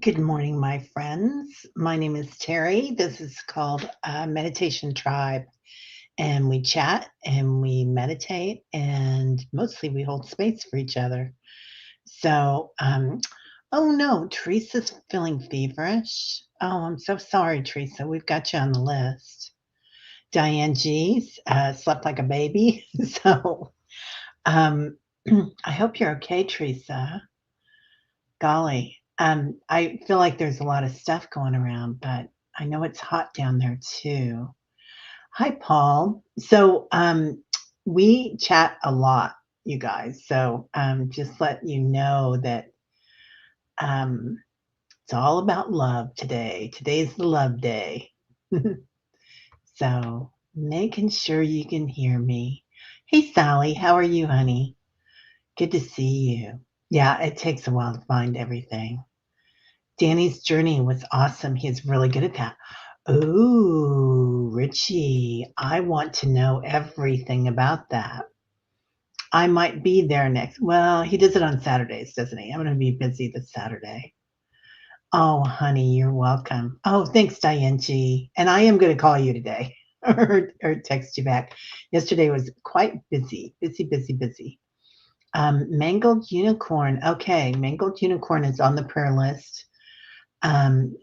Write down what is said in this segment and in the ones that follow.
Good morning, my friends. My name is Terry. This is called Meditation Tribe, and we chat and we meditate, and mostly we hold space for each other. So, oh no, Teresa's feeling feverish. Oh, I'm so sorry, Teresa. We've got you on the list. Diane G's slept like a baby. So, um, I hope you're okay, Teresa. Golly, I feel like there's a lot of stuff going around, but I know it's hot down there too. Hi, Paul. So, we chat a lot, you guys. So, just let you know that um, it's all about love today. Today's the love day. So, making sure you can hear me. Hey, Sally, how are you, honey? Good to see you. Yeah, it takes a while to find everything. Danny's journey was awesome. He's really good at that. Ooh, Richie, I want to know everything about that. I might be there next. Well, he does it on Saturdays, doesn't he? I'm going to be busy this Saturday. Oh, honey, you're welcome. Oh, thanks, Diane G. And I am going to call you today or text you back. Yesterday was quite busy, busy, busy, busy. Mangled Unicorn. Okay, Mangled Unicorn is on the prayer list.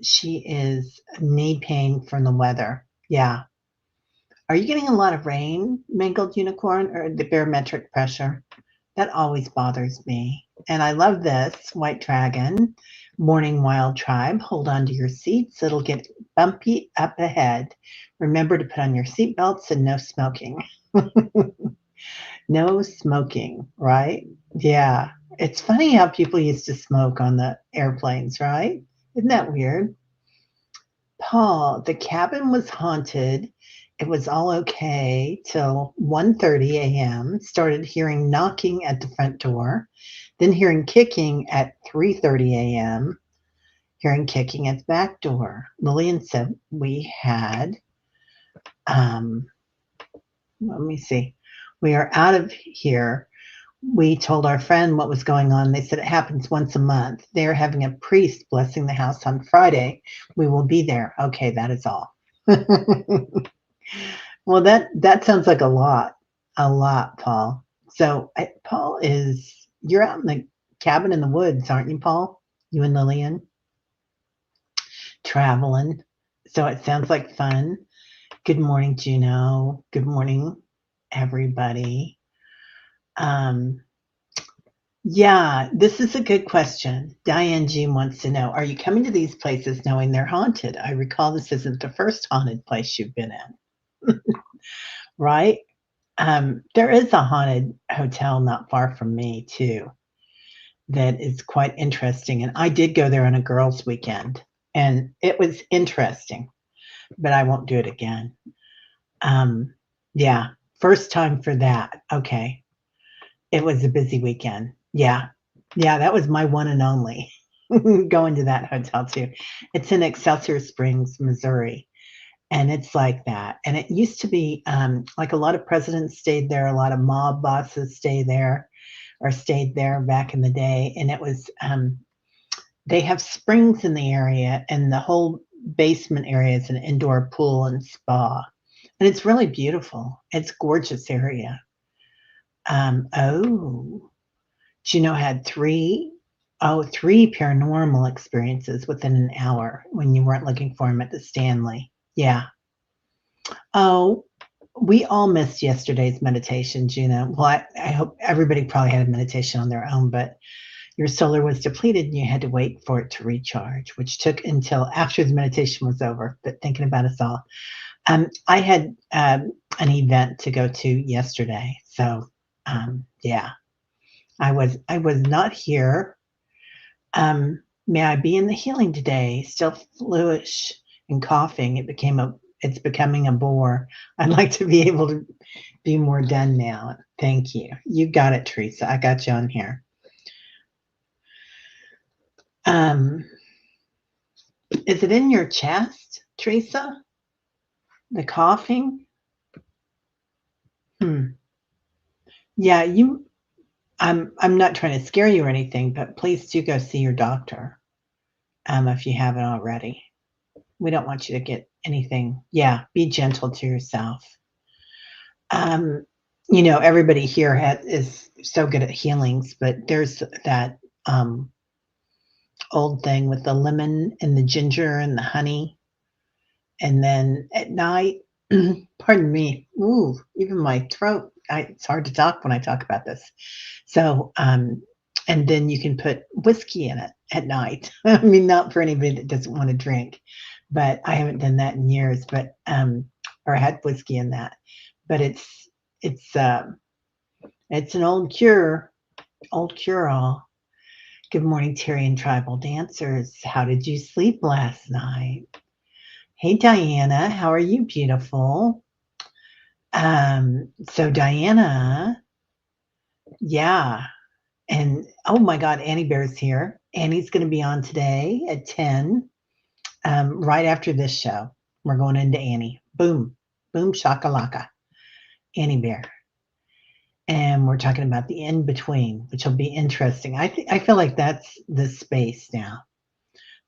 She is knee pain from the weather. Yeah. Are you getting a lot of rain, Mangled Unicorn, or the barometric pressure? That always bothers me. And I love this White Dragon, Morning Wild Tribe. Hold on to your seats. It'll get bumpy up ahead. Remember to put on your seatbelts and no smoking. No smoking, right? Yeah. It's funny how people used to smoke on the airplanes, right? Isn't that weird? Paul, the cabin was haunted. It was all okay till 1:30 a.m. Started hearing knocking at the front door, then hearing kicking at 3:30 a.m., hearing kicking at the back door. Lillian said we had um let me see. We are out of here. We told our friend what was going on. They said it happens once a month. They're having a priest blessing the house on Friday. We will be there. Okay, that is all. Well, that sounds like a lot, Paul. So, Paul is you're out in the cabin in the woods, aren't you, Paul? You and Lillian traveling. So it sounds like fun. Good morning, Juno. Good morning, everybody. Um, yeah, this is a good question. Diane G wants to know, are you coming to these places knowing they're haunted? I recall this isn't the first haunted place you've been in, right? There is a haunted hotel not far from me too that is quite interesting, and I did go there on a girls' weekend, and it was interesting, but I won't do it again. Um, yeah, first time for that. Okay, it was a busy weekend. Yeah, yeah, that was my one and only going to that hotel too. It's in Excelsior Springs, Missouri, and it's like that. And it used to be like a lot of presidents stayed there, a lot of mob bosses stay there or stayed there back in the day. And it was they have springs in the area, and the whole basement area is an indoor pool and spa, and it's really beautiful. It's gorgeous area. Oh, Juno had three paranormal experiences within an hour when you weren't looking for him at the Stanley. Yeah. Oh, we all missed yesterday's meditation, Gina. Well, I hope everybody probably had a meditation on their own, but your solar was depleted and you had to wait for it to recharge, which took until after the meditation was over. But thinking about us all, I had an event to go to yesterday, so yeah, I was not here. May I be in the healing today? Still fluish and coughing. It's becoming a bore. I'd like to be able to be more done now. Thank you. You got it, Teresa. I got you on here. Um, is it in your chest, Teresa? The coughing? Yeah, I'm not trying to scare you or anything, but please do go see your doctor. if you haven't already. We don't want you to get anything. Yeah, be gentle to yourself. Um, everybody here is so good at healings, but there's that old thing with the lemon and the ginger and the honey. And then at night, pardon me, ooh, even my throat, it's hard to talk when I talk about this. So, and then you can put whiskey in it at night. I mean, not for anybody that doesn't want to drink, but I haven't done that in years, but, or had whiskey in that, but it's, it's an old cure all. Good morning, Terry and Tribal Dancers. How did you sleep last night? Hey, Diana, how are you, beautiful? So Diana, yeah, and oh my God, Annie Bear's here. Annie's going to be on today at 10, right after this show. We're going into Annie. Boom, boom, shakalaka, Annie Bear. And we're talking about the in between, which will be interesting. I feel like that's the space now.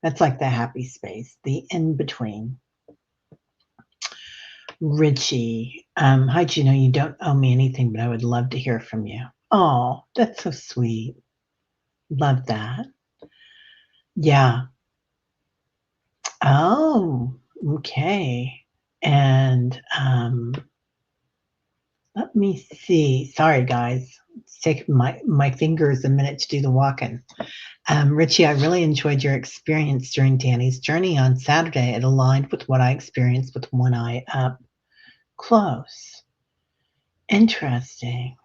That's like the happy space, the in between. Richie, hi Gino, you don't owe me anything, but I would love to hear from you. Oh, that's so sweet. Love that. Yeah. Oh, okay. And let me see. Sorry, guys. It's taking my fingers a minute to do the walking. Richie, I really enjoyed your experience during Danny's journey on Saturday. It aligned with what I experienced with one eye up close. Interesting.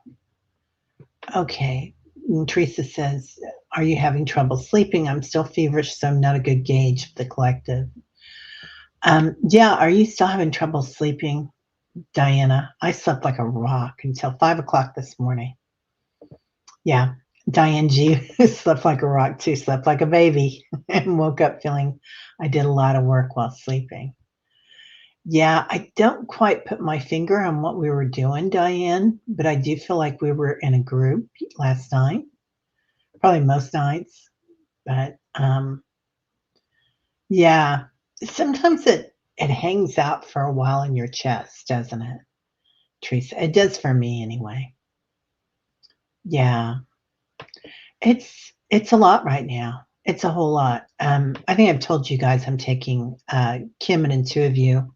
Okay. Teresa says, are you having trouble sleeping? I'm still feverish, so I'm not a good gauge of the collective. Yeah, are you still having trouble sleeping, Diana? I slept like a rock until 5 o'clock this morning. Yeah, Diane G slept like a rock too, slept like a baby, and woke up feeling I did a lot of work while sleeping. Yeah, I don't quite put my finger on what we were doing, Diane, but I do feel like we were in a group last night, probably most nights. But yeah, sometimes it hangs out for a while in your chest, doesn't it, Teresa? It does for me anyway. Yeah, it's a lot right now. It's a whole lot. I think I've told you guys I'm taking Kim and two of you.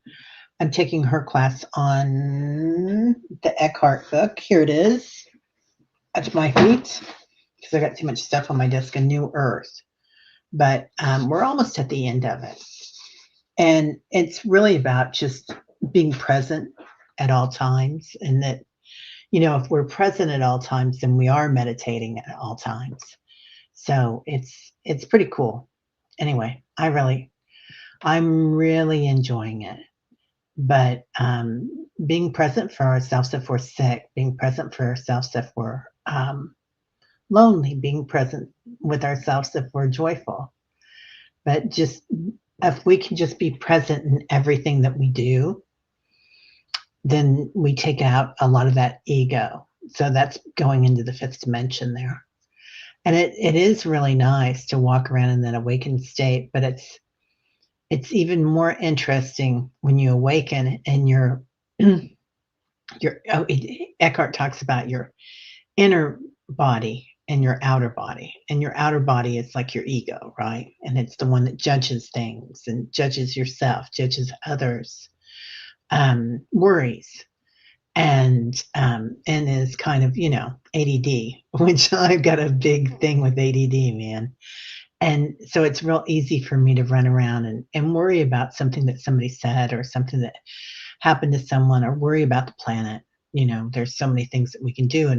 I'm taking her class on the Eckhart book. Here it is at my feet because I got too much stuff on my desk. A New Earth, but we're almost at the end of it. And it's really about just being present at all times. And that, if we're present at all times, then we are meditating at all times. So it's pretty cool. Anyway, I'm really enjoying it. But being present for ourselves if we're sick, being present for ourselves if we're lonely, being present with ourselves if we're joyful. But just if we can just be present in everything that we do, then we take out a lot of that ego. So that's going into the fifth dimension there. And it is really nice to walk around in that awakened state, but it's even more interesting when you awaken and Eckhart talks about your inner body and your outer body. And your outer body is like your ego, right? And it's the one that judges things and judges yourself, judges others, worries, and is kind of, ADD, which I've got a big thing with ADD, man. And so it's real easy for me to run around and worry about something that somebody said or something that happened to someone or worry about the planet. There's so many things that we can do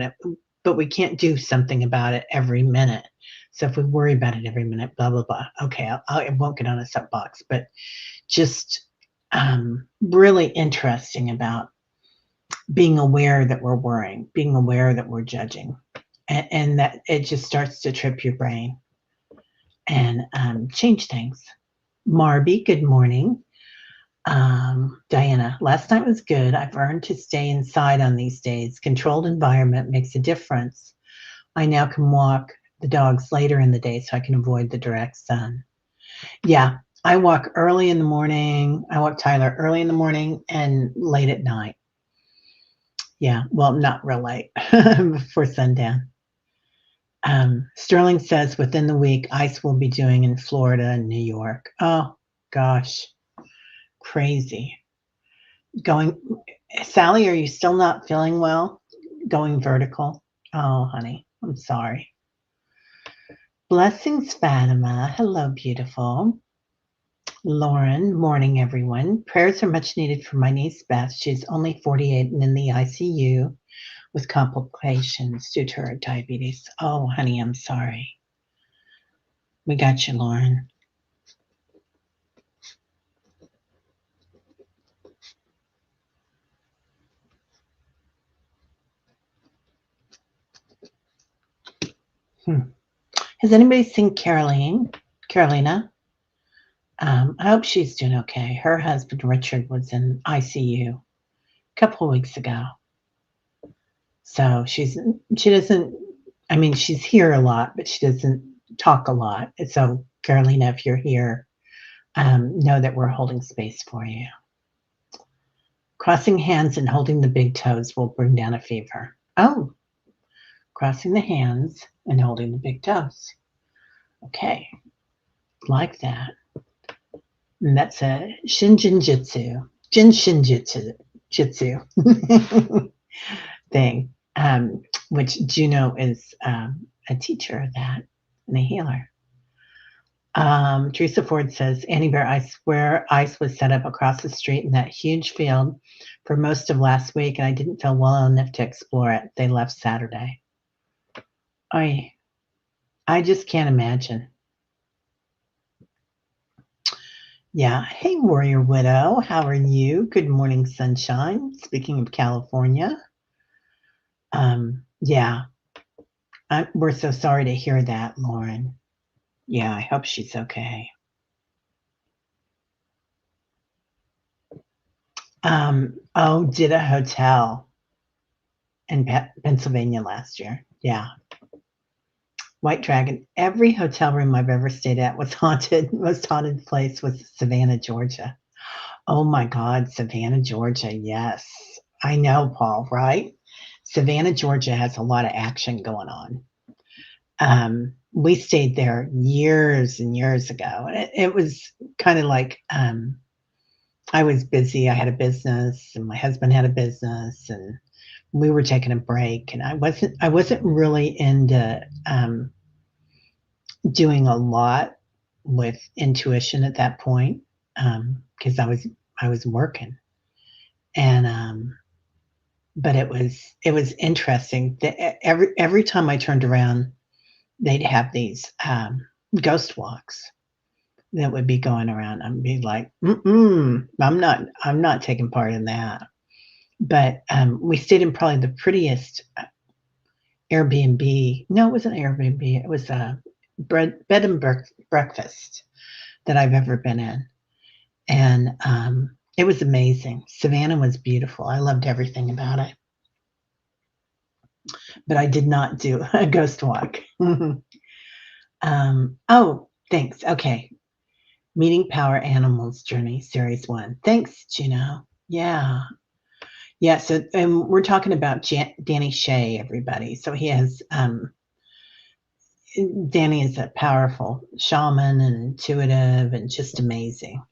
but we can't do something about it every minute. So if we worry about it every minute, blah, blah, blah. Okay, I won't get on a soapbox, but just really interesting about being aware that we're worrying, being aware that we're judging, and that it just starts to trip your brain and change things. Marby, good morning. Diana, last night was good. I've learned to stay inside on these days. Controlled environment makes a difference. I now can walk the dogs later in the day so I can avoid the direct sun. Yeah, I walk early in the morning. I walk Tyler early in the morning and late at night. Yeah, well, not real late, before sundown. Sterling says within the week, ice will be doing in Florida and New York. Oh, gosh, crazy. Going, Sally, are you still not feeling well? Going vertical? Oh, honey, I'm sorry. Blessings, Fatima. Hello, beautiful. Lauren, morning, everyone. Prayers are much needed for my niece Beth. She's only 48 and in the ICU with complications due to her diabetes. Oh, honey, I'm sorry. We got you, Lauren. Has anybody seen Carolina? I hope she's doing okay. Her husband Richard was in ICU a couple of weeks ago. So she doesn't, I mean, she's here a lot, but she doesn't talk a lot. So Carolina, if you're here, know that we're holding space for you. Crossing hands and holding the big toes will bring down a fever. Oh, crossing the hands and holding the big toes. Okay, like that. And that's a Shinjin Jitsu, Jin Jitsu thing, which Juno is a teacher of that and a healer. Teresa Ford says, Annie Bear, I swear ice was set up across the street in that huge field for most of last week, and I didn't feel well enough to explore it. They left Saturday. I just can't imagine. Yeah. Hey, Warrior Widow. How are you? Good morning, sunshine. Speaking of California. Yeah. We're so sorry to hear that, Lauren. Yeah, I hope she's okay. Did a hotel in Pennsylvania last year. Yeah. White Dragon. Every hotel room I've ever stayed at was haunted. Most haunted place was Savannah, Georgia. Oh my God, Savannah, Georgia. Yes. I know, Paul, right? Savannah, Georgia has a lot of action going on. We stayed there years and years ago. And it was kind of like I was busy. I had a business and my husband had a business and we were taking a break and I wasn't really into doing a lot with intuition at that point because I was working and but it was interesting that every time I turned around they'd have these ghost walks that would be going around. I'd be like, I'm not taking part in that. But we stayed in probably the prettiest Airbnb. No, it wasn't Airbnb. It was a bed and breakfast that I've ever been in, and it was amazing. Savannah was beautiful. I loved everything about it, but I did not do a ghost walk. Oh, thanks. Okay, Meeting Power Animals Journey, Series 1. Thanks, Juno. Yeah. Yeah, so we're talking about Danny Shea, everybody. So he has, Danny is a powerful shaman and intuitive and just amazing.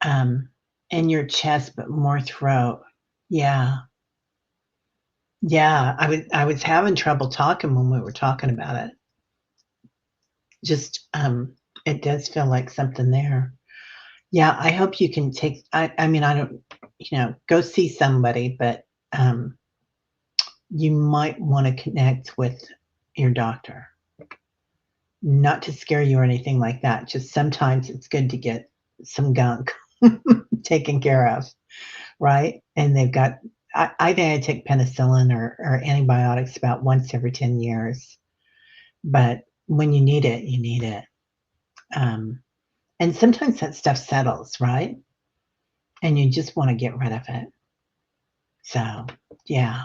In your chest, but more throat. Yeah. Yeah, I was having trouble talking when we were talking about it. Just, it does feel like something there. Yeah, I hope you can take. I mean, I don't, go see somebody, but you might want to connect with your doctor. Not to scare you or anything like that. Just sometimes it's good to get some gunk taken care of, right? And they've got. I think I take penicillin or antibiotics about once every 10 years, but when you need it, you need it. And sometimes that stuff settles, right? And you just want to get rid of it. So, yeah.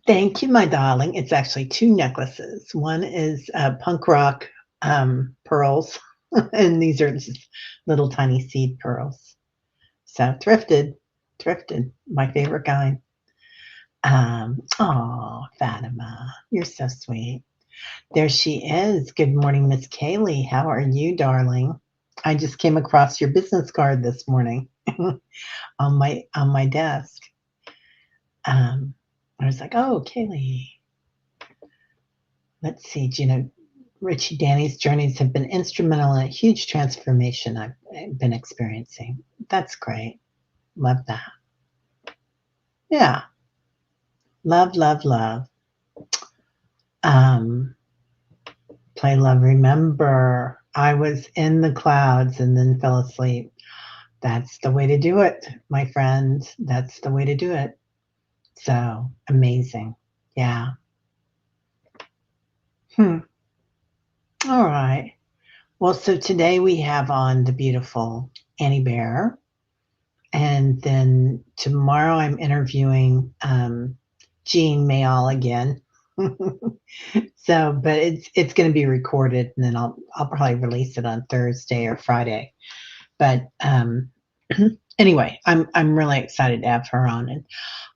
Thank you, my darling. It's actually two necklaces. One is punk rock pearls, And these are just little tiny seed pearls. So thrifted, my favorite kind. Oh, Fatima, you're so sweet. There she is. Good morning, Miss Kaylee. How are you, darling? I just came across your business card this morning on my desk. I was like, oh, Kaylee. Let's see, Gina. Richie Danny's journeys have been instrumental in a huge transformation I've been experiencing. That's great. Love that. Yeah. Love, love, love. Um, Play love. Remember, I was in the clouds and then fell asleep. That's the way to do it, my friend. That's the way to do it. So amazing. Yeah. Hmm. All right. Well, so today we have on the beautiful Annie Bear. And then tomorrow I'm interviewing Jean Mayall again. So, but it's going to be recorded, and then I'll probably release it on Thursday or Friday. But anyway, I'm really excited to have her on, and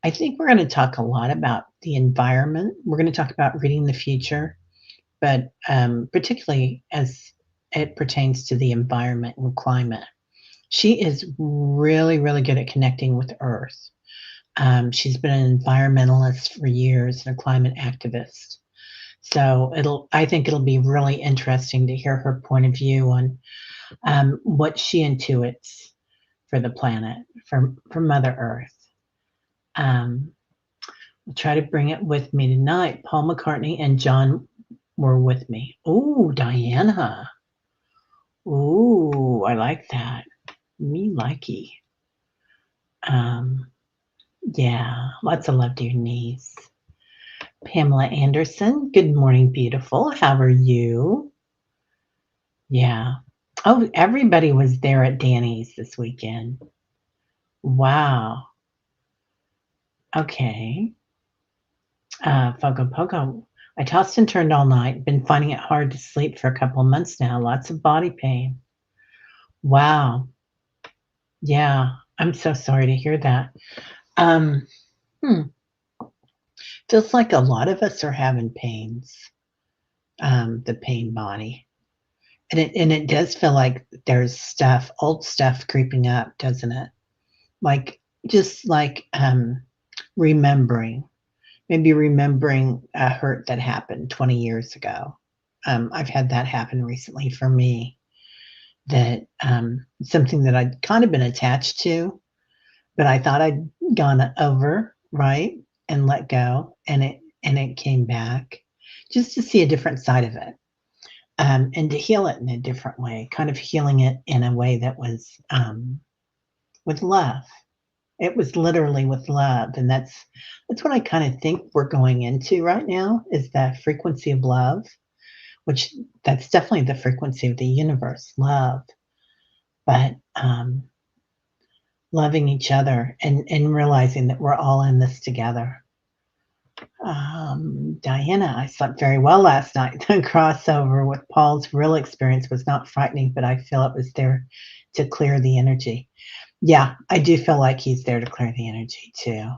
I think we're going to talk a lot about the environment. We're going to talk about reading the future, but particularly as it pertains to the environment and climate. She is really, really good at connecting with Earth. She's been an environmentalist for years and a climate activist. So I think it'll be really interesting to hear her point of view on what she intuits for the planet, for Mother Earth. Um, I'll try to bring it with me tonight. Paul McCartney and John were with me. Oh, Diana. Ooh, I like that. Me likey. Um, yeah, lots of love to your niece. Pamela Anderson. Good morning, beautiful. How are you? Yeah. Oh, everybody was there at Danny's this weekend. Wow. Okay. Fogo Pogo. I tossed and turned all night. Been finding it hard to sleep for a couple of months now. Lots of body pain. Wow. Yeah. I'm so sorry to hear that. Um, hmm. Feels like a lot of us are having pains. The pain body. And it does feel like there's old stuff creeping up, doesn't it? Like just like remembering, maybe remembering a hurt that happened 20 years ago. I've had that happen recently for me. That something that I'd kind of been attached to, but I thought I'd gone over, right, and let go, and it came back, just to see a different side of it. And to heal it in a different way, kind of healing it in a way that was with love. It was literally with love, and that's what I kind of think we're going into right now is that frequency of love, which that's definitely the frequency of the universe, love, but loving each other and realizing that we're all in this together. Diana, I slept very well last night. The crossover with Paul's real experience was not frightening, but I feel it was there to clear the energy. Yeah, I do feel like he's there to clear the energy too.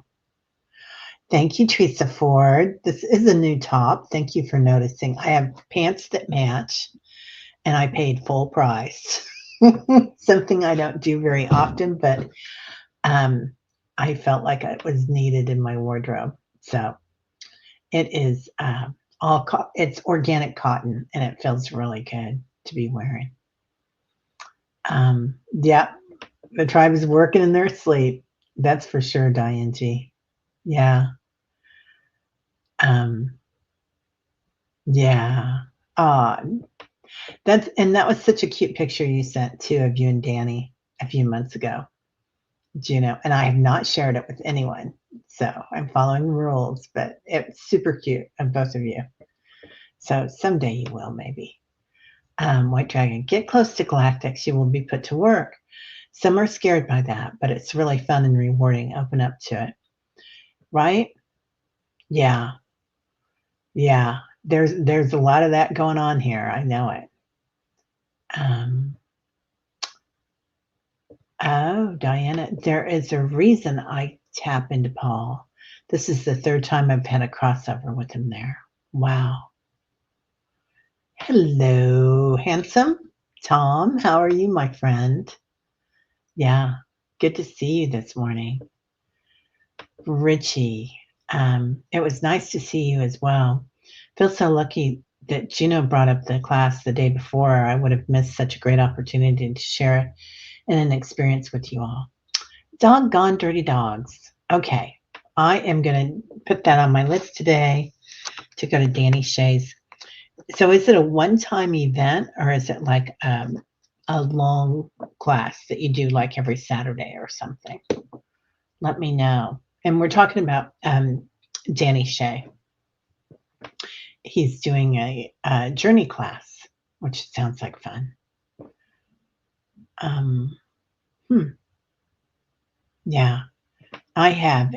Thank you, Teresa Ford. This is a new top. Thank you for noticing. I have pants that match, and I paid full price. Something I don't do very often, but um, I felt like it was needed in my wardrobe. So it is it's organic cotton, and it feels really good to be wearing. Yeah, the tribe is working in their sleep. That's for sure, Diane G. Yeah. Um, yeah. Uh, that was such a cute picture you sent too of you and Danny a few months ago, Juno, and I have not shared it with anyone. So I'm following the rules, but it's super cute of both of you. So someday you will, maybe. White Dragon, get close to galactics, you will be put to work. Some are scared by that, but it's really fun and rewarding. Open up to it. Right? Yeah. Yeah. There's a lot of that going on here. I know it. Um, oh, Diana, there is a reason I tap into Paul. This is the third time I've had a crossover with him there. Wow. Hello, handsome Tom. How are you, my friend? Yeah, good to see you this morning. Richie, it was nice to see you as well. Feel so lucky that Juno brought up the class the day before. I would have missed such a great opportunity to share in an experience with you all. Doggone dirty dogs. Okay, I am going to put that on my list today to go to Danny Shea's. So is it a one-time event or is it like a long class that you do like every Saturday or something? Let me know. And we're talking about Danny Shea. He's doing a journey class, which sounds like fun. Um, yeah, I have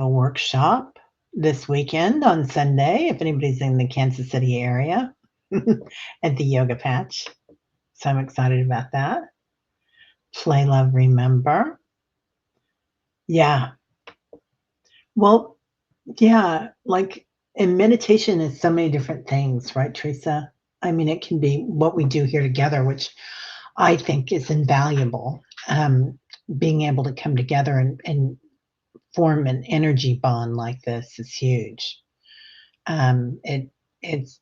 a workshop this weekend on Sunday. If anybody's in the Kansas City area, at the Yoga Patch, so I'm excited about that. Play, love, remember. Yeah. Well, yeah, like, and meditation is so many different things, right, Teresa? I mean, it can be what we do here together, which I think is invaluable. Being able to come together and form an energy bond like this is huge. It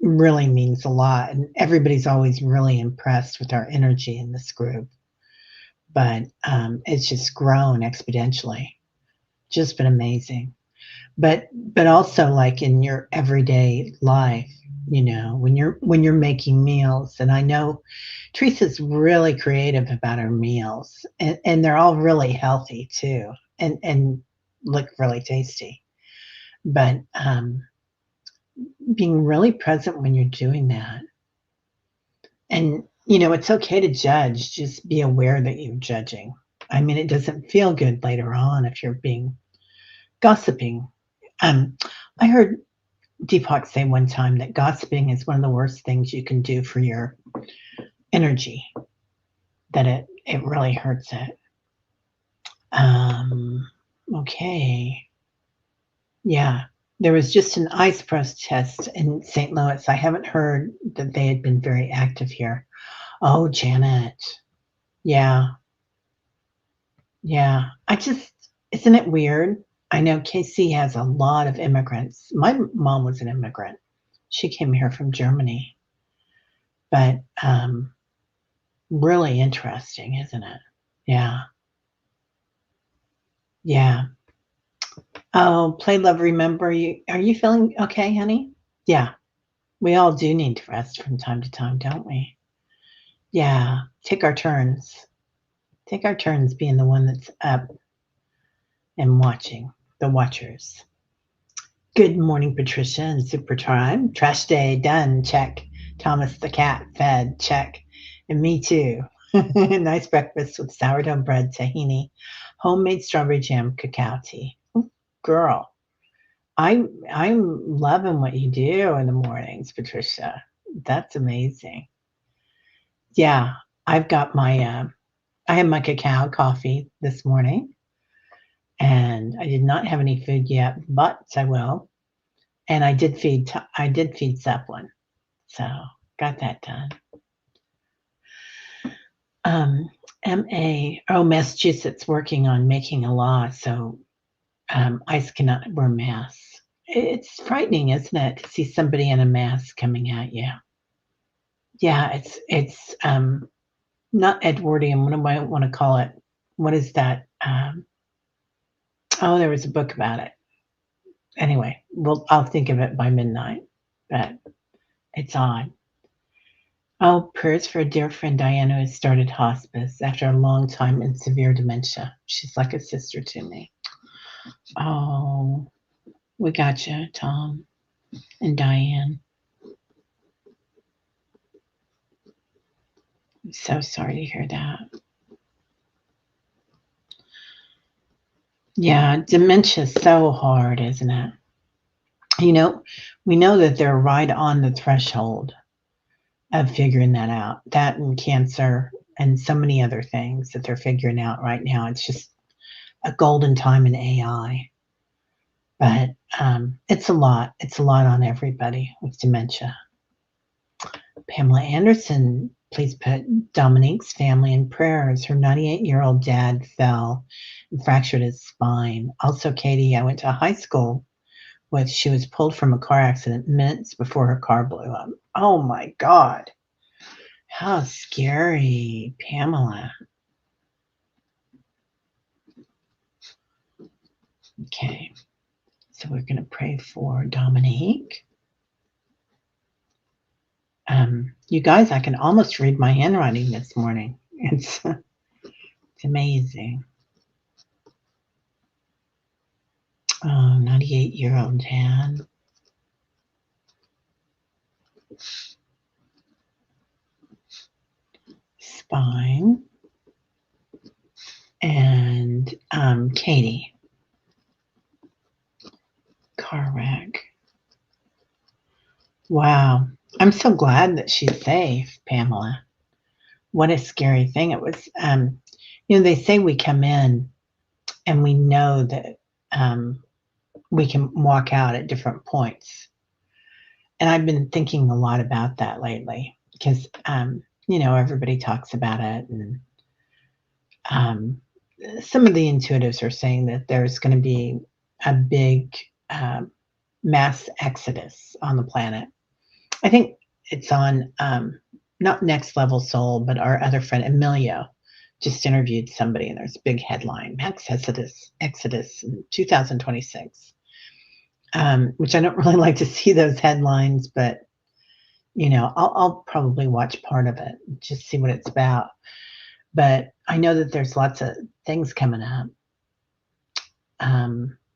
really means a lot, and everybody's always really impressed with our energy in this group. But it's just grown exponentially. Just been amazing. But also like in your everyday life, when you're making meals, and I know Teresa's really creative about her meals, and they're all really healthy too, and look really tasty. But being really present when you're doing that, and it's okay to judge. Just be aware that you're judging. I mean, it doesn't feel good later on if you're being gossiping. I heard Deepak say one time that gossiping is one of the worst things you can do for your energy, that it really hurts it. Okay. Yeah. There was just an ice protest in St. Louis. I haven't heard that they had been very active here. Oh, Janet. Yeah. Yeah. Isn't it weird? I know KC has a lot of immigrants. My mom was an immigrant. She came here from Germany. But really interesting, isn't it? Yeah. Yeah. Oh, play, love, remember. Are you feeling okay, honey? Yeah. We all do need to rest from time to time, don't we? Yeah. Take our turns. Take our turns being the one that's up and watching, the watchers. Good morning, Patricia and Super Time. Trash day done. Check. Thomas the cat fed. Check. And me too. Nice breakfast with sourdough bread, tahini, homemade strawberry jam, cacao tea. Ooh, girl, I'm loving what you do in the mornings, Patricia. That's amazing. Yeah, I've got I had my cacao coffee this morning, and I did not have any food yet, but I will. And I did feed Zeppelin, so got that done. Um, Massachusetts working on making a law so ICE cannot wear masks. It's frightening, isn't it, to see somebody in a mask coming at you? Yeah, it's not Edwardian. What do I want to call it? What is that? Oh, there was a book about it. Anyway, I'll think of it by midnight. But it's odd. Oh, prayers for a dear friend Diana who started hospice after a long time in severe dementia. She's like a sister to me. Oh, we got you, Tom and Diane. I'm so sorry to hear that. Yeah, dementia's so hard, isn't it? We know that they're right on the threshold of figuring that out. That and cancer and so many other things that they're figuring out right now. It's just a golden time in AI. But it's a lot. It's a lot on everybody with dementia. Pamela Anderson, please put Dominique's family in prayers. Her 98-year-old dad fell and fractured his spine. Also, Katie, I went to high school with. She was pulled from a car accident minutes before her car blew up. Oh my God. How scary, Pamela. Okay, so we're going to pray for Dominique. You guys, I can almost read my handwriting this morning. It's amazing. Oh, 98-year-old dad. Spine. And Katie. Car wreck. Wow. I'm so glad that she's safe, Pamela. What a scary thing it was. They say we come in and we know that we can walk out at different points. And I've been thinking a lot about that lately because, everybody talks about it. And some of the intuitives are saying that there's going to be a big mass exodus on the planet. I think it's on not Next Level Soul, but our other friend Emilio just interviewed somebody, and there's a big headline: Max Exodus in 2026. Which I don't really like to see those headlines, but I'll probably watch part of it, just see what it's about. But I know that there's lots of things coming up.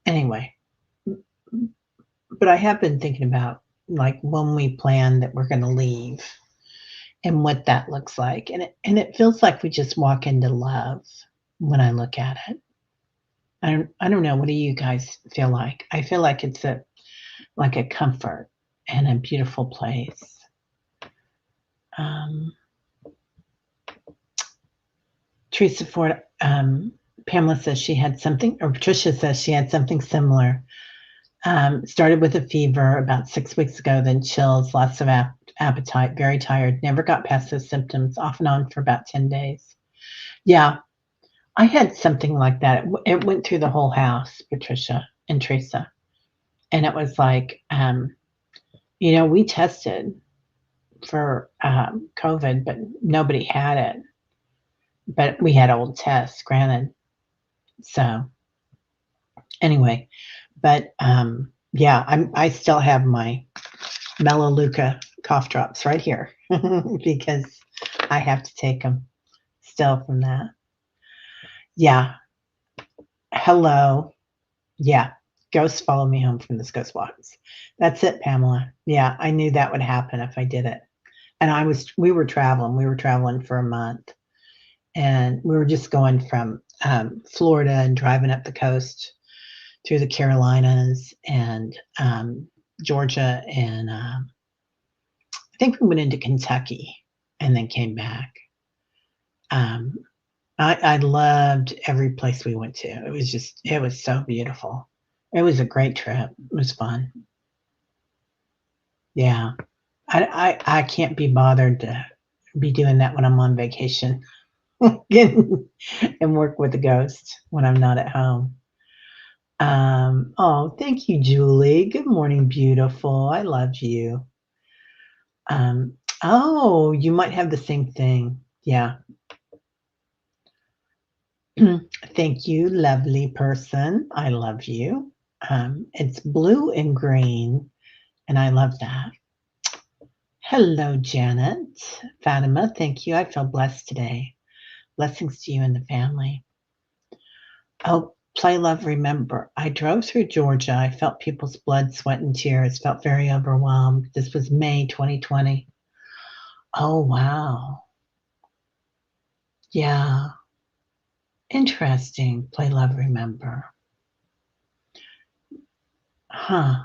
Anyway, but I have been thinking about like when we plan that we're going to leave and what that looks like, and it feels like we just walk into love when I look at it. I don't know. What do you guys feel like? I feel like it's like a comfort and a beautiful place. Teresa Ford, Pamela says she had something, or Patricia says she had something similar. Started with a fever about 6 weeks ago, then chills, lots of appetite, very tired, never got past those symptoms, off and on for about 10 days. Yeah, I had something like that. It went through the whole house, Patricia and Teresa. And it was like, we tested for COVID, but nobody had it. But we had old tests, granted. So anyway, but yeah, I still have my Melaleuca cough drops right here because I have to take them still from that. Yeah. Hello. Yeah. Ghosts follow me home from this ghost walks. That's it, Pamela. Yeah, I knew that would happen if I did it. And we were traveling for a month, and we were just going from Florida and driving up the coast through the Carolinas and Georgia, and I think we went into Kentucky and then came back. I loved every place we went to. It was so beautiful. It was a great trip. It was fun. Yeah. I can't be bothered to be doing that when I'm on vacation and work with the ghost when I'm not at home. Oh, thank you, Julie. Good morning, beautiful. I love you. Oh, you might have the same thing. Yeah. Thank you, lovely person. I love you. It's blue and green, and I love that. Hello, Janet. Fatima, thank you. I feel blessed today. Blessings to you and the family. Oh, play, love, remember. I drove through Georgia. I felt people's blood, sweat, and tears. Felt very overwhelmed. This was May 2020. Oh, wow. Yeah. Interesting. Play, love, remember. Huh.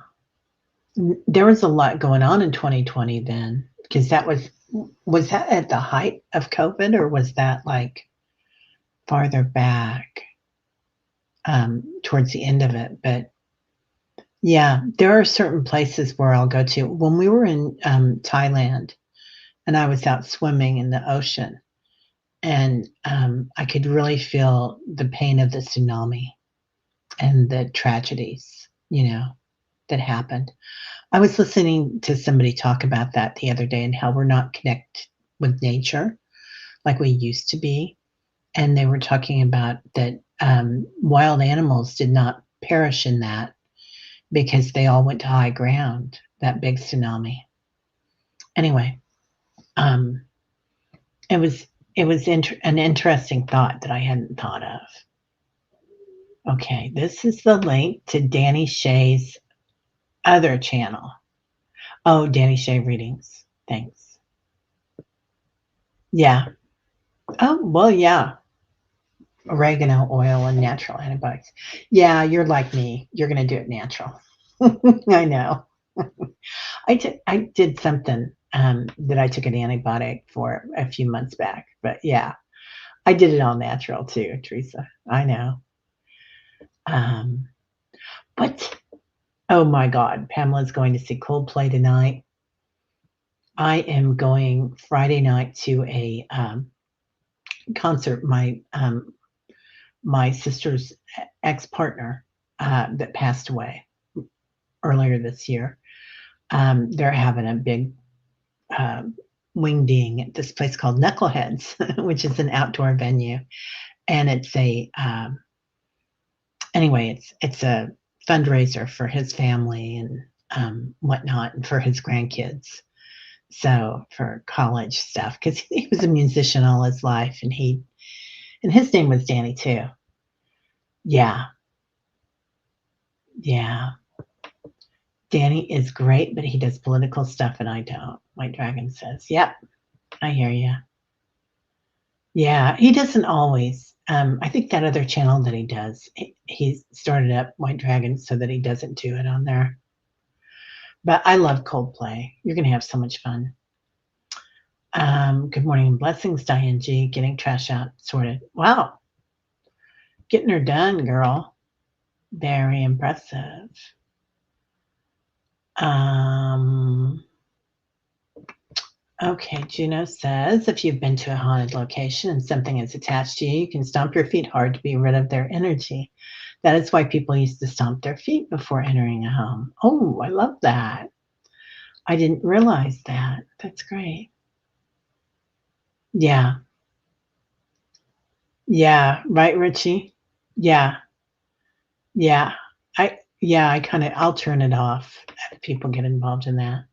There was a lot going on in 2020 then, because that was Was that at the height of COVID or was that like farther back, towards the end of it? But yeah, there are certain places where I'll go to. When we were in Thailand and I was out swimming in the ocean, and I could really feel the pain of the tsunami and the tragedies, that happened. I was listening to somebody talk about that the other day and how we're not connected with nature like we used to be. And they were talking about that wild animals did not perish in that because they all went to high ground, that big tsunami. Anyway, um, it was an interesting thought that I hadn't thought of. Okay, this is the link to Danny Shay's other channel. Oh, Danny Shay readings. Thanks. Yeah. Oh, well, yeah. Oregano oil and natural antibiotics. Yeah, you're like me. You're going to do it natural. I know. I did something that I took an antibiotic for a few months back, but yeah, I did it all natural too, Teresa. I know. Um, but oh my God, Pamela's going to see Coldplay tonight. I am going Friday night to a concert. My sister's ex-partner that passed away earlier this year. They're having a big uh, wingding at this place called Knuckleheads, which is an outdoor venue, and it's a anyway, it's a fundraiser for his family and whatnot, and for his grandkids. So for college stuff, because he was a musician all his life, and his name was Danny too. Yeah, yeah. Danny is great, but he does political stuff, and I don't. White Dragon says, "Yep, I hear you." Yeah, he doesn't always. I think that other channel that he does, he started up White Dragon so that he doesn't do it on there. But I love Coldplay. You're going to have so much fun. Good morning and blessings, Diane G. Getting trash out sorted. Wow, getting her done, girl. Very impressive. Okay, Juno says, if you've been to a haunted location and something is attached to you, you can stomp your feet hard to be rid of their energy. That is why people used to stomp their feet before entering a home. Oh, I love that. I didn't realize that. That's great. Yeah. Yeah. Right, Richie? Yeah. Yeah. I'll turn it off if people get involved in that.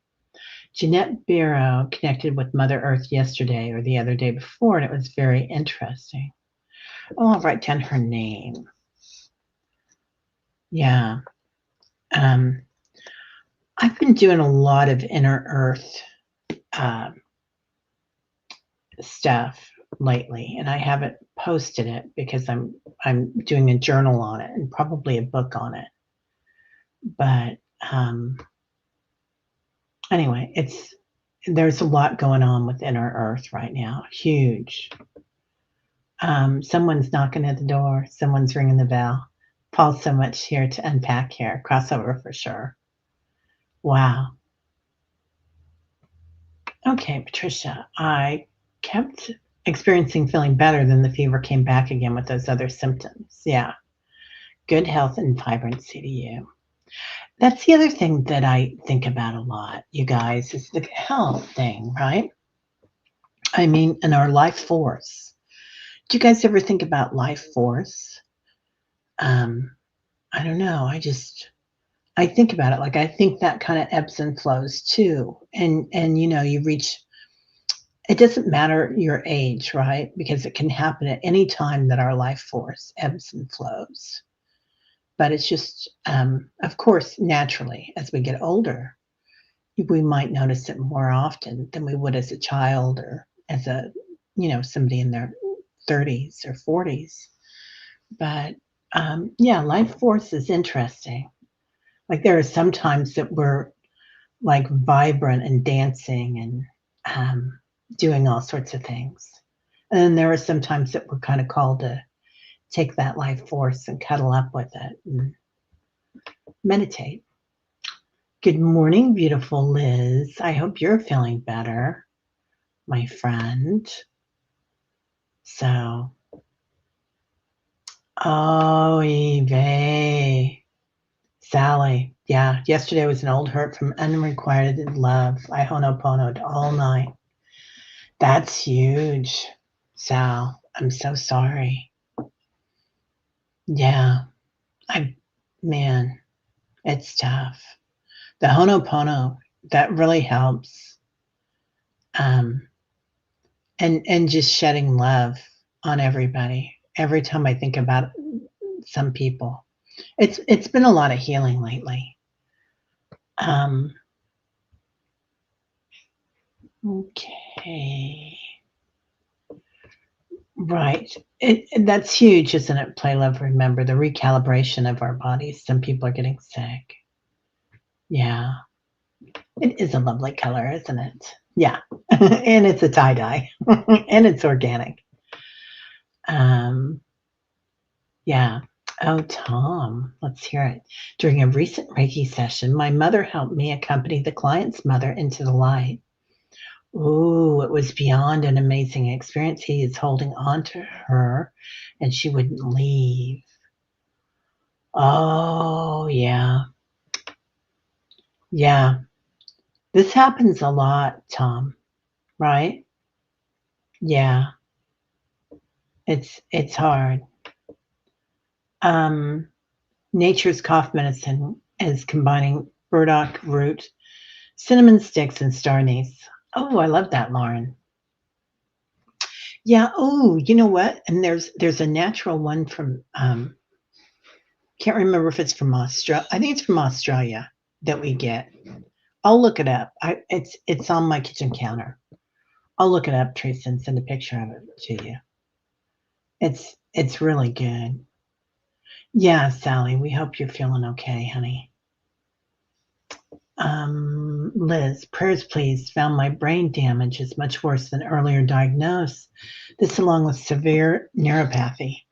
Jeanette Barrow connected with Mother Earth yesterday or the other day before, and it was very interesting. Oh, I'll write down her name. Yeah. I've been doing a lot of inner earth stuff lately, and I haven't posted it because I'm doing a journal on it and probably a book on it. But anyway, there's a lot going on with inner earth right now. Huge. Someone's knocking at the door. Someone's ringing the bell. Paul's so much here to unpack here. Crossover for sure. Wow. Okay, Patricia, I kept experiencing feeling better, then the fever came back again with those other symptoms. Yeah. Good health and vibrancy to you. That's the other thing that I think about a lot, you guys, is the health thing, right? I mean, in our life force. Do you guys ever think about life force? I don't know. I think about it like I think that kind of ebbs and flows too. And you reach, it doesn't matter your age, right? Because it can happen at any time that our life force ebbs and flows. But it's just, of course, naturally, as we get older, we might notice it more often than we would as a child or as somebody in their 30s or 40s. But yeah, life force is interesting. Like there are some times that we're like vibrant and dancing and doing all sorts of things. And then there are some times that we're kind of called to take that life force and cuddle up with it and meditate. Good morning, beautiful Liz. I hope you're feeling better, my friend. So, oh, Eve. Sally. Yeah, yesterday was an old hurt from unrequited love. I honoponoed all night. That's huge, Sal. I'm so sorry. Yeah, man, it's tough. The honopono, that really helps. Um, and just shedding love on everybody. Every time I think about some people, it's been a lot of healing lately. Okay. Right. That's huge, isn't it? Play, love, remember the recalibration of our bodies. Some people are getting sick. Yeah. It is a lovely color, isn't it? Yeah. And it's a tie-dye. And it's organic. Yeah. Oh, Tom, let's hear it. During a recent Reiki session, my mother helped me accompany the client's mother into the light. Ooh, it was beyond an amazing experience. He is holding on to her and she wouldn't leave. Oh, yeah. Yeah. This happens a lot, Tom, right? Yeah. It's hard. Um, Nature's cough medicine is combining burdock root, cinnamon sticks, and star anise. Oh, I love that, Lauren. Yeah. Oh, you know what? And there's a natural one from can't remember if it's from Australia. I think it's from Australia that we get. I'll look it up. It's on my kitchen counter. I'll look it up, Teresa, and send a picture of it to you. It's really good. Yeah, Sally, we hope you're feeling okay, honey. Liz, prayers please. Found my brain damage is much worse than earlier diagnosed. This along with severe neuropathy.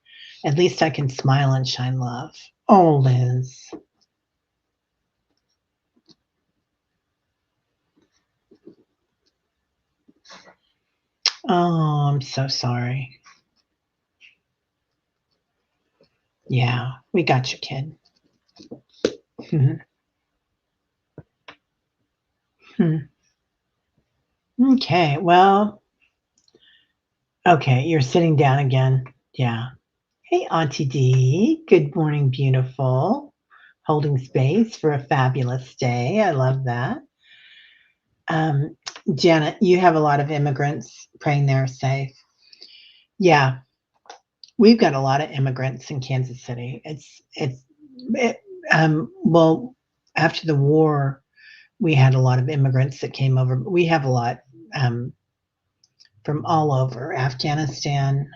At least I can smile and shine love. Oh, Liz. Oh, I'm so sorry. Yeah, we got you, kid. Okay, well, okay, you're sitting down again. Yeah. Hey, Auntie D. Good morning, beautiful. Holding space for a fabulous day. I love that. Um, Janet, you have a lot of immigrants praying they're safe. Yeah, we've got a lot of immigrants in Kansas City. It, well, after the war, we had a lot of immigrants that came over. We have a lot um, from all over Afghanistan,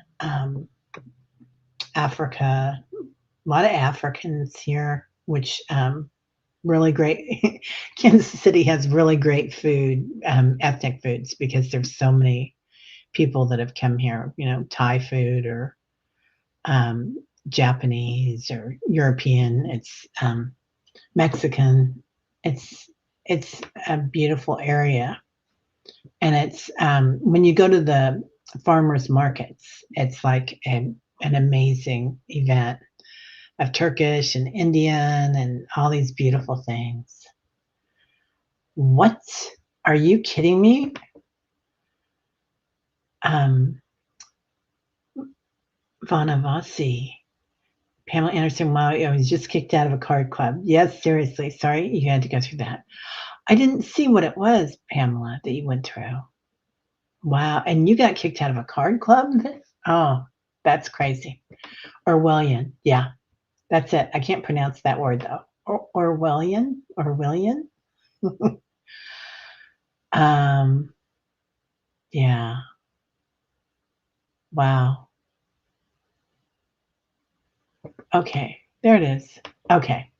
Africa, a lot of Africans here, which really great. Kansas City has really great food, ethnic foods, because there's so many people that have come here. You know, Thai food or Japanese or European. It's Mexican. It's it's a beautiful area, and it's when you go to the farmers markets, it's like an amazing event of Turkish and Indian and all these beautiful things. What? Are you kidding me? Um, Vanavasi. Pamela Anderson, wow, I was just kicked out of a card club. Yes, seriously. Sorry you had to go through that. I didn't see what it was, Pamela, that you went through. Wow. And you got kicked out of a card club? Oh, that's crazy. Orwellian. Yeah, that's it. I can't pronounce that word though. Orwellian? Orwellian? um, yeah. Wow. Okay. There it is. Okay.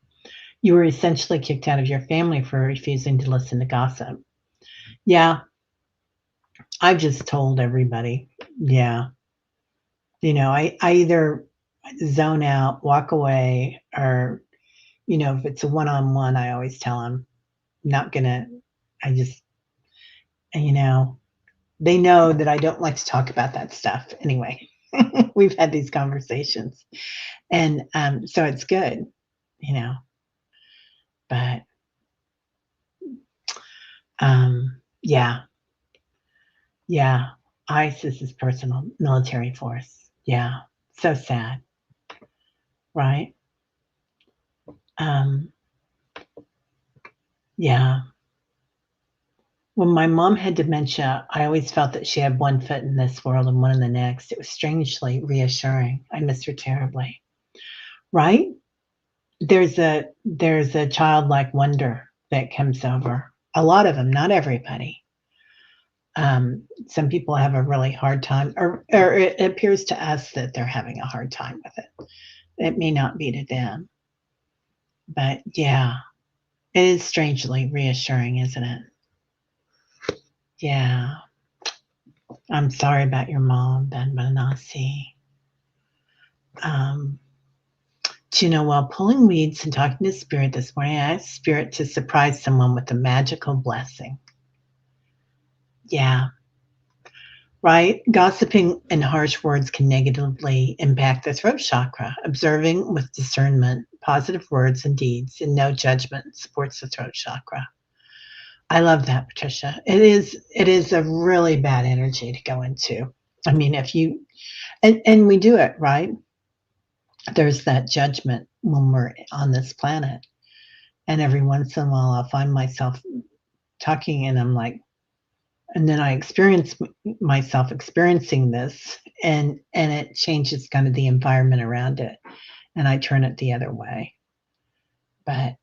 You were essentially kicked out of your family for refusing to listen to gossip. Yeah. I've just told everybody, yeah, I either zone out, walk away, or, if it's a one-on-one, I always tell them, not gonna, I just, you know, they know that I don't like to talk about that stuff anyway. We've had these conversations. And so it's good, you know, but yeah, yeah. ISIS is personal military force. Yeah. So sad, right? Um, yeah. When my mom had dementia, I always felt that she had one foot in this world and one in the next. It was strangely reassuring. I miss her terribly. Right? There's a childlike wonder that comes over. A lot of them, not everybody. Some people have a really hard time, or it appears to us that they're having a hard time with it. It may not be to them, but yeah, it is strangely reassuring, isn't it? Yeah. I'm sorry about your mom, Ben Benassi. Um, while pulling weeds and talking to Spirit this morning, I asked Spirit to surprise someone with a magical blessing. Yeah, right? Gossiping and harsh words can negatively impact the throat chakra. Observing with discernment, positive words and deeds, and no judgment supports the throat chakra. I love that, Patricia. It is a really bad energy to go into. I mean, if you and we do it, right? There's that judgment when we're on this planet. And every once in a while I'll find myself talking and I'm like, and then I experience myself experiencing this, and it changes kind of the environment around it, and I turn it the other way. But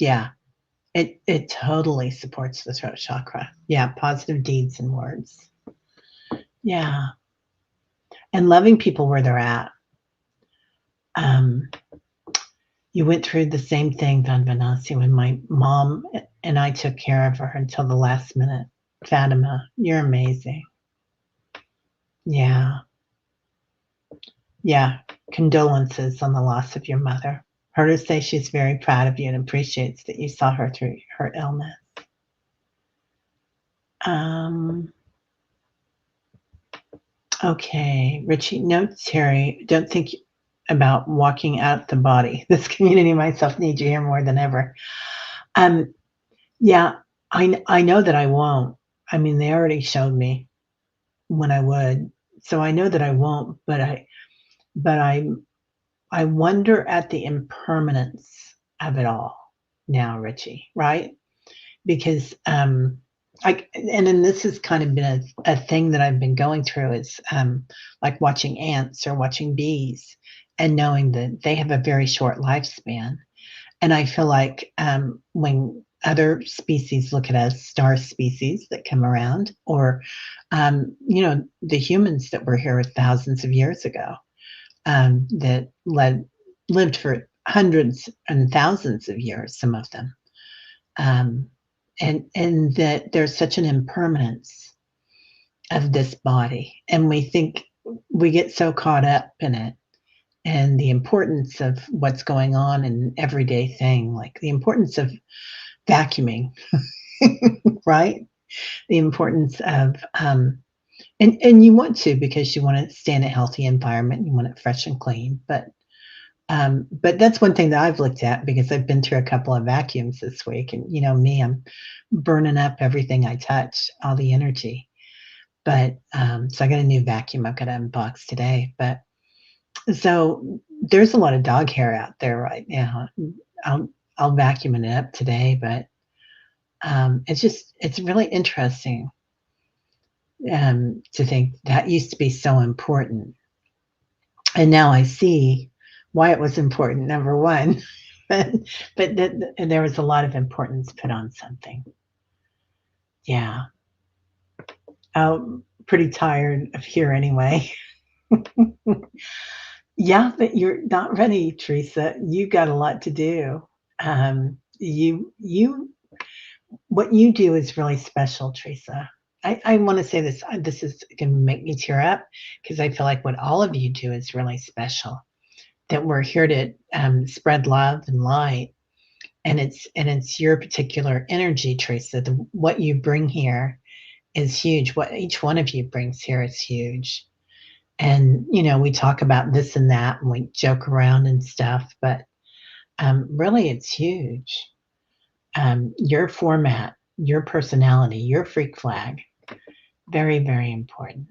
yeah, it totally supports the throat chakra. Yeah, positive deeds and words. Yeah, and loving people where they're at. Um, you went through the same thing, Don Vanassi, when my mom and I took care of her until the last minute. Fatima, you're amazing. Yeah. Yeah. Condolences on the loss of your mother. Heard her say she's very proud of you and appreciates that you saw her through her illness. Um, okay. Richie, no, Terry, don't think about walking out the body. This community myself needs you here more than ever. Um, yeah, I know that I won't. I mean, they already showed me when I would. So I know that I won't, but I wonder at the impermanence of it all now, Richie, right? Because and then this has kind of been a thing that I've been going through is like watching ants or watching bees and knowing that they have a very short lifespan. And I feel like when other species look at us, star species that come around, or the humans that were here thousands of years ago, that lived for hundreds and thousands of years, some of them, um, and that there's such an impermanence of this body, and we think we get so caught up in it and the importance of what's going on in everyday thing, like the importance of vacuuming, right? The importance of and you want to because you want to stay in a healthy environment, you want it fresh and clean, but that's one thing that I've looked at because I've been through a couple of vacuums this week, and me, I'm burning up everything I touch, all the energy. But so I got a new vacuum I've got to unbox today. But so there's a lot of dog hair out there right now. I'll I'll vacuum it up today, but it's really interesting to think that used to be so important, and now I see why it was important. Number one, but there was a lot of importance put on something. Yeah, I'm pretty tired of here anyway. Yeah, but you're not ready, Teresa. You got a lot to do. You what you do is really special, Teresa. I want to say this. This is going to make me tear up because I feel like what all of you do is really special. That we're here to spread love and light, and it's your particular energy, Teresa. What you bring here is huge. What each one of you brings here is huge. And we talk about this and that, and we joke around and stuff, but really, it's huge. Your format, your personality, your freak flag, very, very important.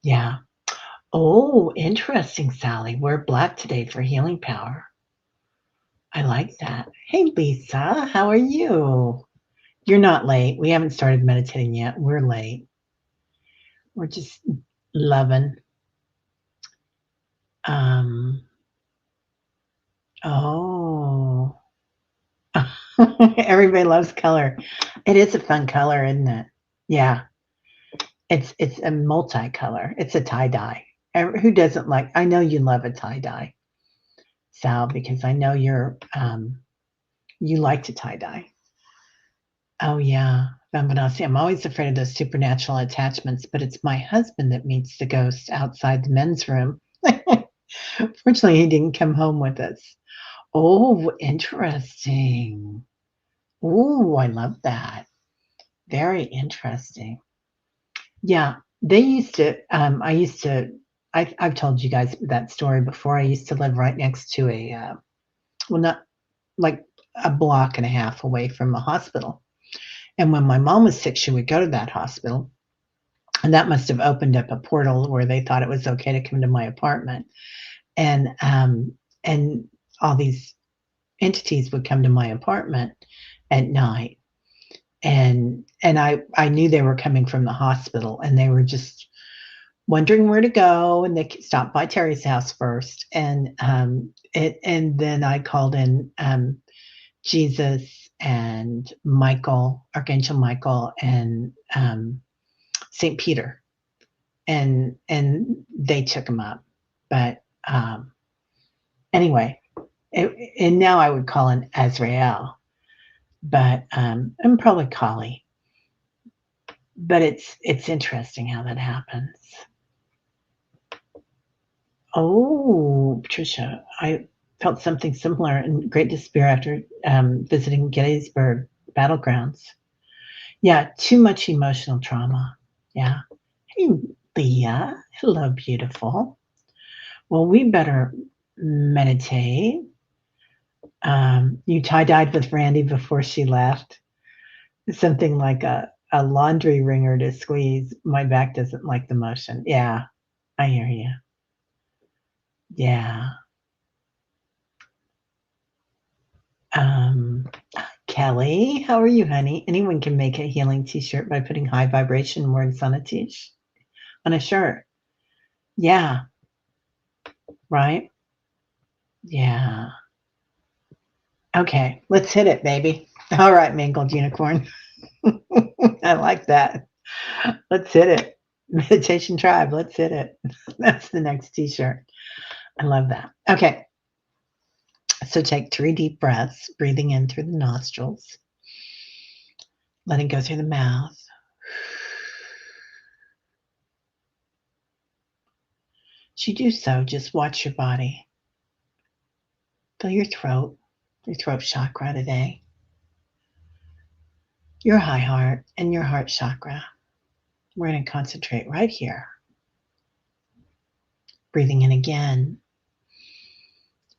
Yeah. Oh, interesting, Sally. We're black today for healing power. I like that. Hey, Lisa, how are you? You're not late. We haven't started meditating yet. We're late. We're just loving. Um, oh, everybody loves color. It is a fun color, isn't it? Yeah, it's a multicolor. It's a tie dye. Who doesn't like? I know you love a tie dye, Sal, because I know you like to tie dye. Oh yeah, Vamvanasi. I'm always afraid of those supernatural attachments, but it's my husband that meets the ghost outside the men's room. Fortunately, he didn't come home with us. Oh, interesting. Oh, I love that. Very interesting. Yeah, they used to. I used to. I've told you guys that story before. I used to live right next to well, not like a block and a half away from a hospital. And when my mom was sick, she would go to that hospital. And that must have opened up a portal where they thought it was okay to come to my apartment. And all these entities would come to my apartment at night. And I knew they were coming from the hospital, and they were just wondering where to go, and they stopped by Terry's house first, and then I called in Jesus and Michael, Archangel Michael, and Saint Peter, and they took him up. But anyway, and now I would call in Azrael, but and probably Kali. But it's interesting how that happens. Oh, Patricia, I felt something similar in great despair after visiting Gettysburg battlegrounds. Yeah, too much emotional trauma. Yeah. Hey, Leah. Hello, beautiful. Well, we better meditate. You tie-dyed with Randy before she left. Something like a laundry wringer to squeeze. My back doesn't like the motion. Yeah, I hear you. Yeah. Um, Kelly, how are you, honey? Anyone can make a healing t-shirt by putting high vibration words on on a shirt. Yeah, right? Yeah. Okay, let's hit it, baby. All right, mangled unicorn. I like that. Let's hit it. Meditation Tribe, let's hit it. That's the next t-shirt. I love that. Okay, so take 3 deep breaths, breathing in through the nostrils, letting go through the mouth. As you do so, just watch your body. Feel your throat chakra today, your high heart, and your heart chakra. We're going to concentrate right here. Breathing in again,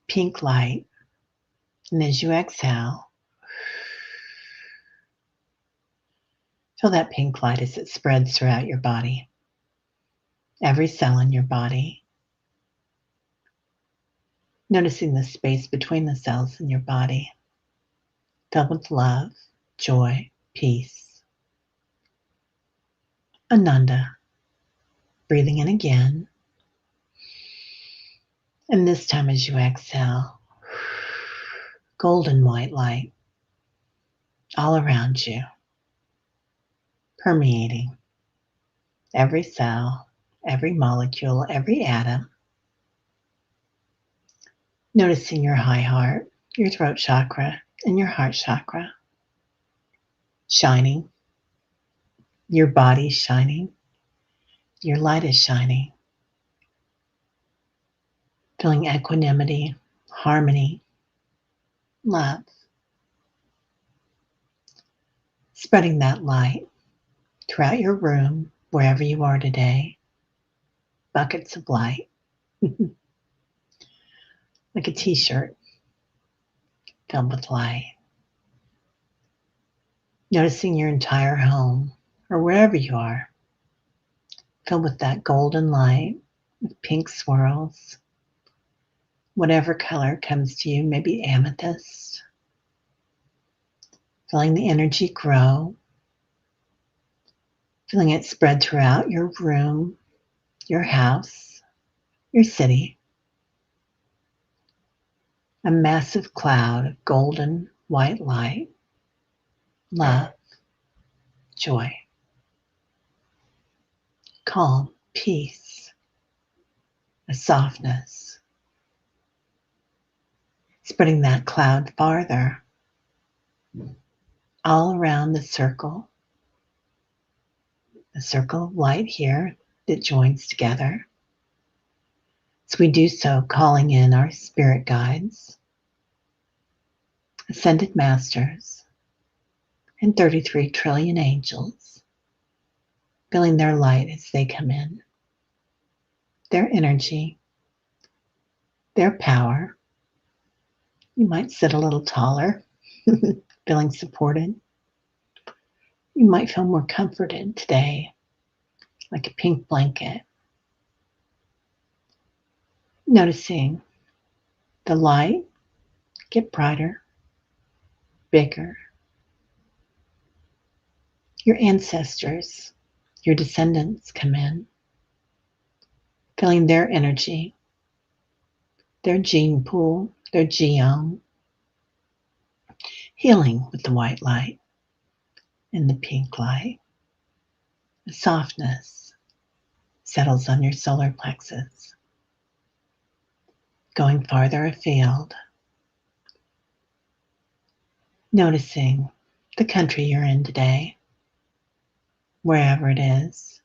pink light. And as you exhale, feel that pink light as it spreads throughout your body, every cell in your body. Noticing the space between the cells in your body, filled with love, joy, peace. Ananda. Breathing in again. And this time as you exhale, golden white light all around you, permeating every cell, every molecule, every atom. Noticing your high heart, your throat chakra, and your heart chakra shining, Your body's shining. Your light is shining. Feeling equanimity, harmony, love. Spreading that light throughout your room, wherever you are today. Buckets of light. Like a t-shirt filled with light. Noticing your entire home, or wherever you are, filled with that golden light, with pink swirls. Whatever color comes to you, maybe amethyst. Feeling the energy grow. Feeling it spread throughout your room, your house, your city. A massive cloud of golden white light, love, joy, calm, peace, a softness. Spreading that cloud farther, all around the circle of light here that joins together. So we do so calling in our spirit guides, ascended masters, and 33 trillion angels, feeling their light as they come in, their energy, their power. You might sit a little taller, feeling supported. You might feel more comforted today, like a pink blanket. Noticing the light get brighter, bigger. Your ancestors, your descendants come in, feeling their energy, their gene pool, their genome, healing with the white light and the pink light. The softness settles on your solar plexus. Going farther afield, noticing the country you're in today, wherever it is,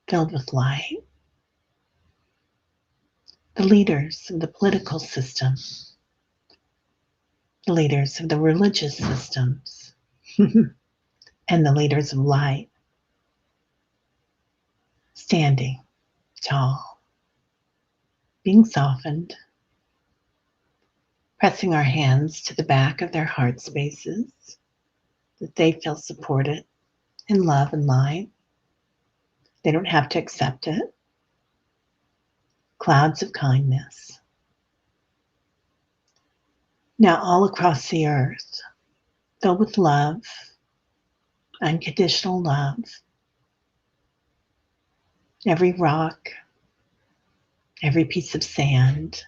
filled with light. The leaders of the political system, the leaders of the religious systems, and the leaders of light, standing tall, being softened, pressing our hands to the back of their heart spaces, that they feel supported in love and light. They don't have to accept it. Clouds of kindness. Now all across the earth, filled with love, unconditional love. Every rock, every piece of sand,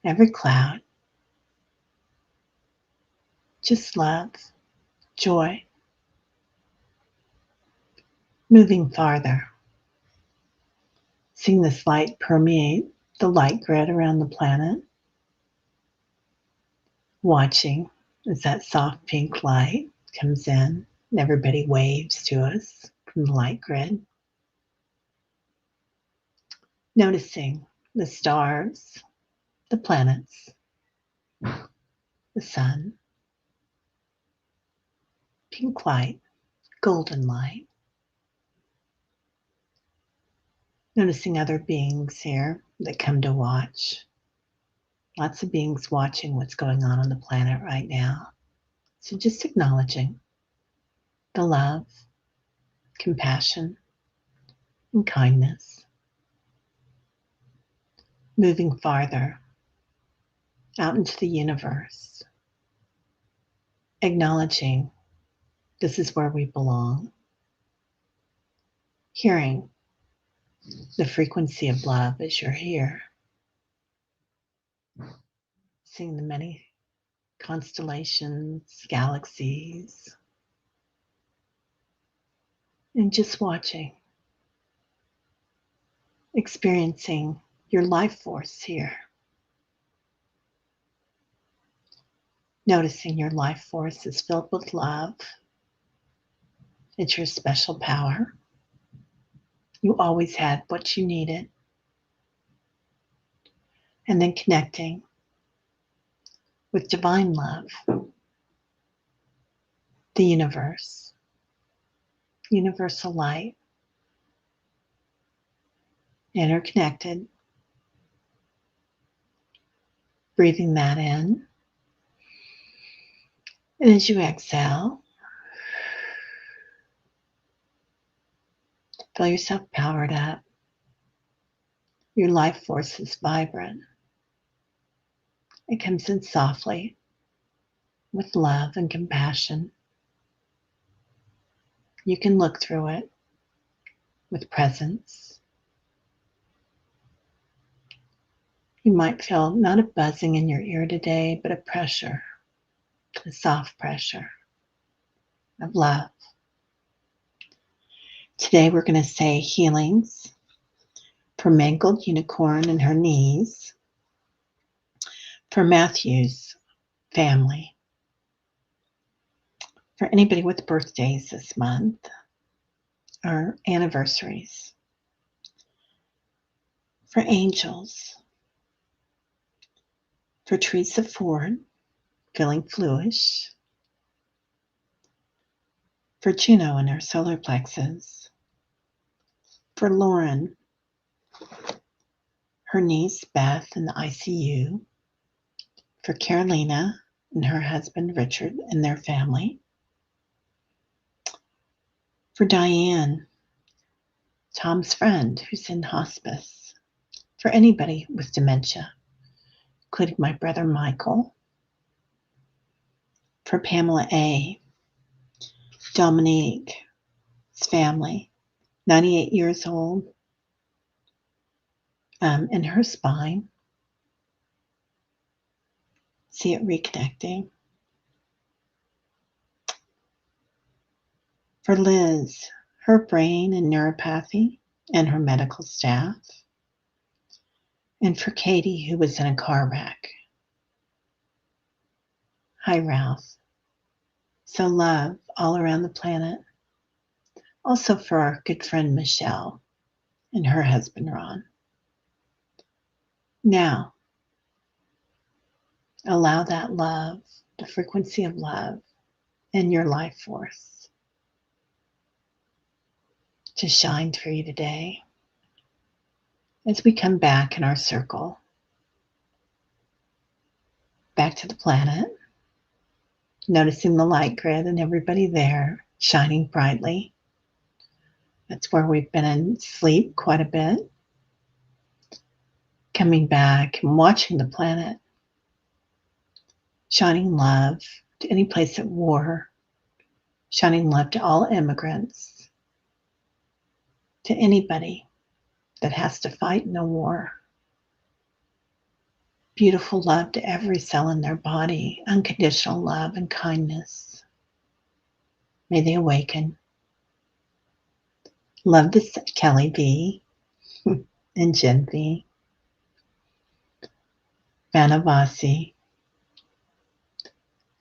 every cloud. Just love, joy. Moving farther. Seeing this light permeate the light grid around the planet. Watching as that soft pink light comes in and everybody waves to us from the light grid. Noticing the stars, the planets, the sun, pink light, golden light. Noticing other beings here that come to watch. Lots of beings watching what's going on the planet right now. So just acknowledging the love, compassion, and kindness. Moving farther out into the universe. Acknowledging this is where we belong. Hearing the frequency of love as you're here. Seeing the many constellations, galaxies, and just watching. Experiencing your life force here. Noticing your life force is filled with love, It's your special power. You always had what you needed. And then connecting with divine love, the universe, universal light, interconnected. Breathing that in. And as you exhale, feel yourself powered up. Your life force is vibrant. It comes in softly with love and compassion. You can look through it with presence. You might feel not a buzzing in your ear today, but a pressure, a soft pressure of love. Today we're going to say healings for Mangled Unicorn and her knees, for Matthew's family, for anybody with birthdays this month or anniversaries, for angels, for Teresa Ford, feeling fluish, for Juno and her solar plexus, for Lauren, her niece Beth in the ICU, for Carolina and her husband Richard and their family, for Diane, Tom's friend who's in hospice, for anybody with dementia, including my brother Michael, for Pamela A., Dominique's family, 98 years old, in her spine. See it reconnecting. For Liz, her brain and neuropathy and her medical staff. And for Katie, who was in a car wreck. Hi, Ralph. So love all around the planet. Also for our good friend Michelle and her husband Ron. Now, allow that love, the frequency of love in your life force to shine through you today as we come back in our circle, back to the planet, noticing the light grid and everybody there shining brightly. That's where we've been in sleep quite a bit. Coming back and watching the planet, shining love to any place at war, shining love to all immigrants, to anybody that has to fight in a war. Beautiful love to every cell in their body, unconditional love and kindness. May they awaken. Love this Kelly V and Jen V. Vanavasi.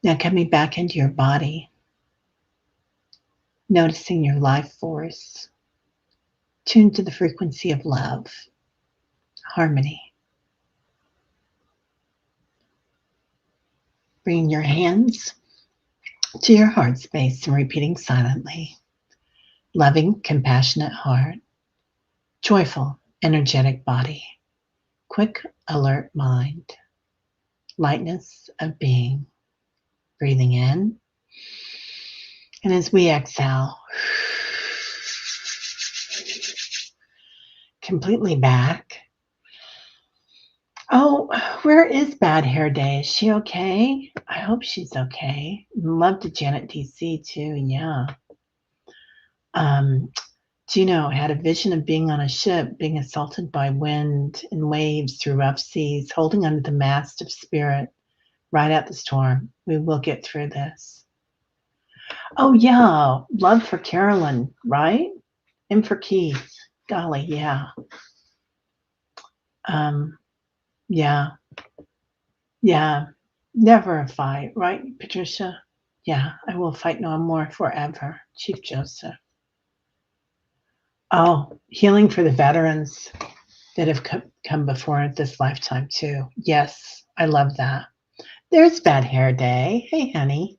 Now coming back into your body, noticing your life force, tuned to the frequency of love, harmony. Bringing your hands to your heart space and repeating silently. Loving, compassionate heart, joyful, energetic body, quick, alert mind, lightness of being. Breathing in. And as we exhale, completely back. Oh, where is Bad Hair Day? Is she okay? I hope she's okay. Love to Janet DC too, yeah. Gino had a vision of being on a ship, being assaulted by wind and waves through rough seas, holding onto the mast of spirit, ride out the storm. We will get through this. Oh yeah, love for Carolyn, right? And for Keith. Golly, yeah. Yeah. Yeah. Never a fight, right, Patricia? Yeah, I will fight no more forever. Chief Joseph. Oh, healing for the veterans that have come before this lifetime too. Yes, I love that. There's Bad Hair Day. Hey, honey.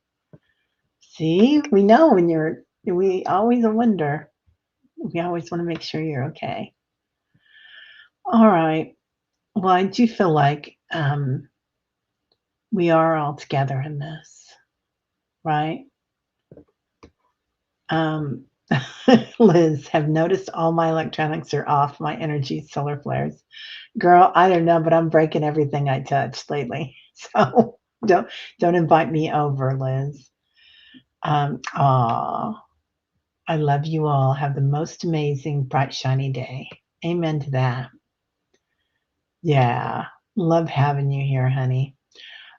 See, we know when we always wonder. We always want to make sure you're okay. All right. Well, I do feel like we are all together in this, right? Um, Liz, have noticed all my electronics are off, my energy, solar flares. Girl, I don't know, but I'm breaking everything I touch lately. So don't invite me over, Liz. Aw, I love you all. Have the most amazing, bright, shiny day. Amen to that. Yeah, love having you here, honey.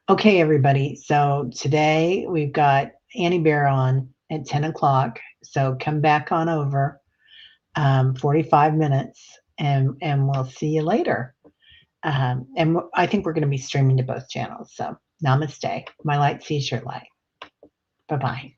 Okay, everybody. So today we've got Annie Bear on at 10 o'clock. So come back on over, 45 minutes, and we'll see you later. And I think we're going to be streaming to both channels. So namaste. My light sees your light. Bye bye.